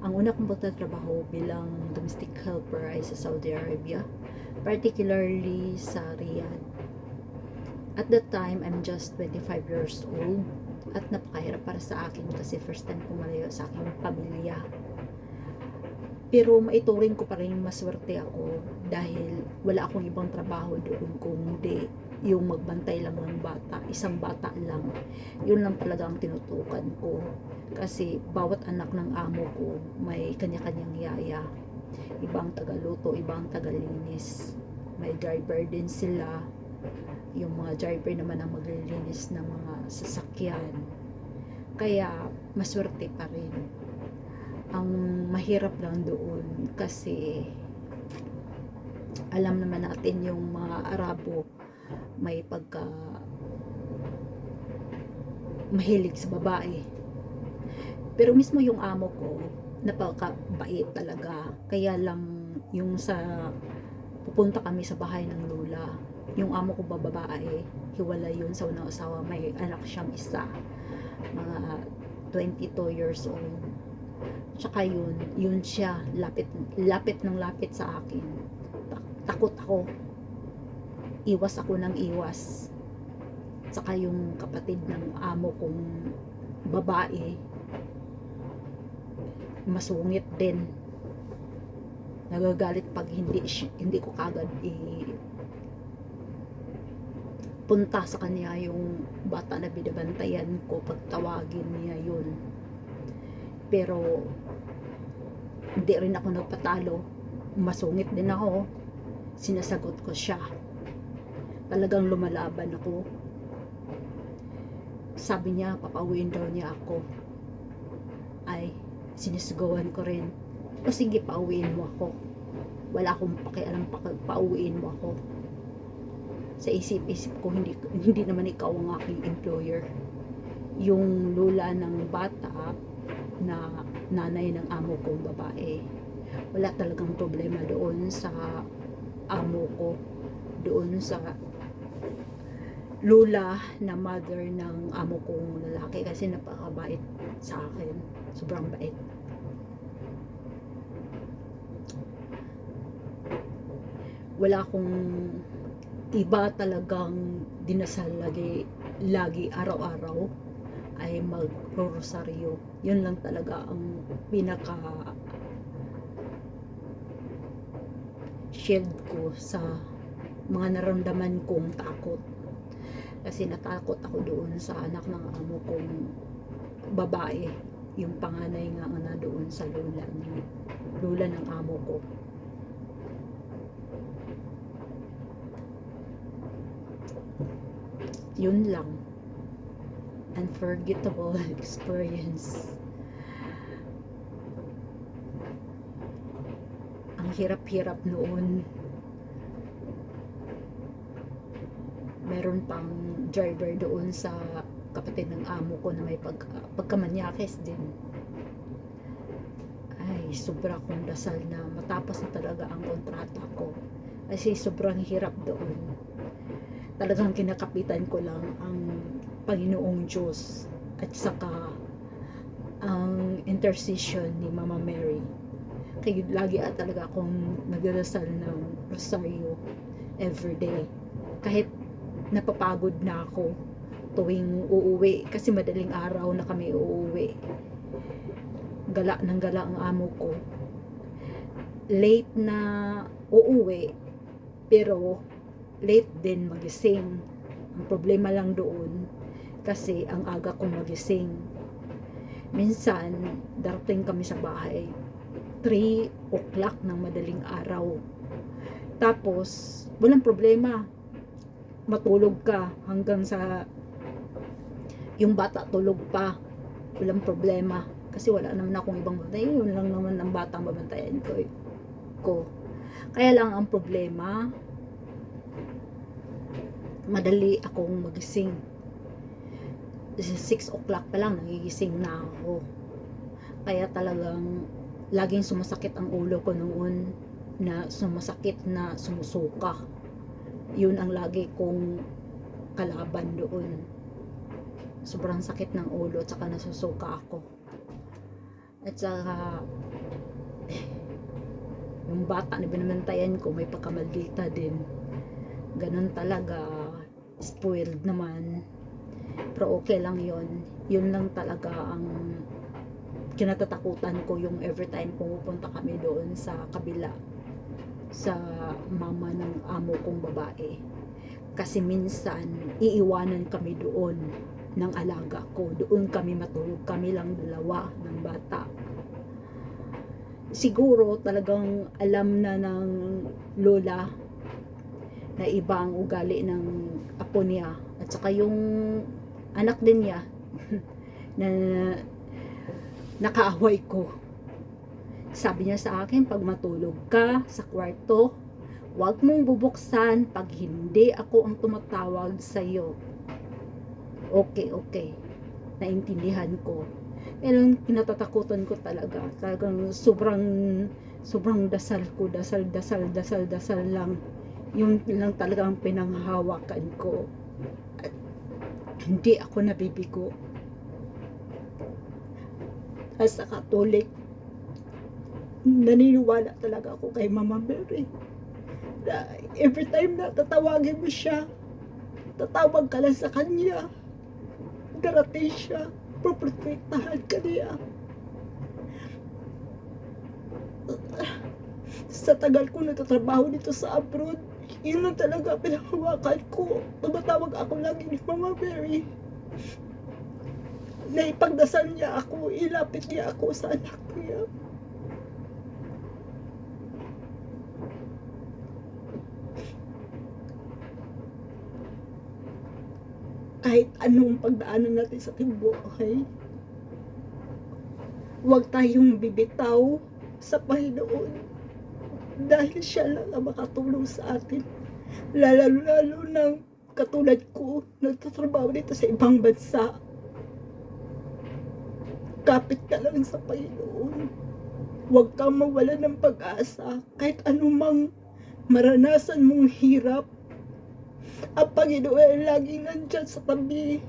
Ang una kong pagtatrabaho bilang domestic helper ay sa Saudi Arabia, particularly sa Riyadh. At that time, I'm just 25 years old at napakahirap para sa akin kasi first time ko malayo sa aking pamilya. Pero maituring ko pa rin maswerte ako dahil wala akong ibang trabaho doon kundi yung magbantay lang ng bata, isang bata lang. Yun lang talaga ang tinutukan ko. Kasi bawat anak ng amo ko may kanya-kanyang yaya. Ibang tagaluto, ibang tagalinis. May driver din sila. Yung mga driver naman ang maglilinis ng mga sasakyan. Kaya maswerte pa rin. Ang mahirap lang doon kasi alam naman natin yung mga Arabo may pagka mahilig sa babae. Pero mismo yung amo ko napakabait talaga. Kaya lang yung sa pupunta kami sa bahay ng lola, yung amo ko babae, hiwalay yun sa unang asawa, may anak siyang isa, mga 22 years old. Tsaka yun siya, lapit ng lapit sa akin. Takot ako. Iwas ako ng iwas. Tsaka yung kapatid ng amo kong babae, masungit din. Nagagalit pag hindi ko kagad punta sa kanya yung bata na binabantayan ko, pagtawagin niya yun. Pero hindi rin ako nagpatalo, masungit din ako, sinasagot ko siya, talagang lumalaban ako. Sabi niya papauwiin daw niya ako, ay sinisigawan ko rin, o sige pauwiin mo ako, wala akong pakialam, pauwiin mo ako. Sa isip-isip ko, hindi naman ikaw ang aking employer. Yung lola ng bata na nanay ng amo kong babae, wala talagang problema doon sa amo ko, doon sa lola na mother ng amo kong lalaki, kasi napakabait sa akin, sobrang bait. Wala akong iba talagang dinasal lagi araw-araw ay mag-rosaryo. Yun lang talaga ang pinaka shield ko sa mga naramdaman kong takot. Kasi natakot ako doon sa anak ng amo kong babae, yung panganay nga na doon sa lula ng amo ko. Yun lang, unforgettable experience. Ang hirap-hirap noon. Meron pang driver doon sa kapatid ng amo ko na may pagkamanyakes din. Ay, sobra kong dasal na matapos na talaga ang kontrata ko. Kasi sobrang hirap doon. Talagang kinakapitan ko lang ang Panginoong Diyos at saka ang intercession ni Mama Mary. Kaya lagi talaga akong nagdarasal ng rosaryo everyday. Kahit napapagod na ako tuwing uuwi, kasi madaling araw na kami uuwi. Gala ng gala ang amo ko. Late na uuwi, pero late din magising. Ang problema lang doon, kasi ang aga kong magising. Minsan, darating kami sa bahay 3 o'clock ng madaling araw. Tapos, walang problema. Matulog ka hanggang sa yung bata tulog pa. Walang problema. Kasi wala naman akong ibang bantay. Yun lang naman ang batang babantayan ko. Kaya lang ang problema, madali akong magising. 6 o'clock pa lang nagigising na ako. Kaya talagang laging sumasakit ang ulo ko noon, na sumasakit na sumusuka. Yun ang lagi kong kalaban doon. Sobrang sakit ng ulo at saka nasusuka ako. At saka Yung bata na binabantayan ko may pagkamaldita din. Ganun talaga, spoiled naman. Pero okay lang yon. Yun lang talaga ang kinatatakutan ko, yung every time pumupunta kami doon sa kabila sa mama ng amo kong babae. Kasi minsan iiwanan kami doon ng alaga ko. Doon kami matulog, kami lang dalawa ng bata. Siguro talagang alam na ng lola na iba ang ugali ng apo niya at saka yung anak din niya na nakaaway ko. Sabi niya sa akin, pag matulog ka sa kwarto, huwag mong bubuksan pag hindi ako ang tumatawag sa iyo. Okay, okay. Naintindihan ko. Pero kinatatakutan ko talaga. Talagang sobrang dasal ko. Dasal lang. Yun lang talaga ang pinanghahawakan ko. At hindi ako nabibigo. As a Catholic, naniniwala talaga ako kay Mama Mary. Na every time na tatawagin mo siya, tatawag ka lang sa kanya, darating siya, poprotektahan ka niya. Sa tagal ko nagtatrabaho dito sa abroad, yun lang talaga pinanghawakan ko. Tumatawag ako lagi ni Mama Mary. Naipagdasal niya ako, ilapit niya ako sa anak niya. Kahit anong pagdaanan natin sa ating buhay, huwag tayong bibitaw sa Panginoon dahil siya lang ang makatulong sa atin. Lalo ng katulad ko, nagtatrabaho dito sa ibang bansa. Kapit ka lang sa Panginoon. Huwag kang mawala ng pag-asa kahit anumang maranasan mong hirap. Ang Panginoon ay laging nandyan sa tabi.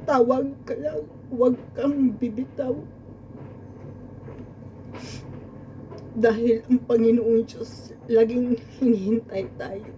Tawag ka lang, huwag kang bibitaw. Dahil ang Panginoon Diyos laging hinihintay tayo.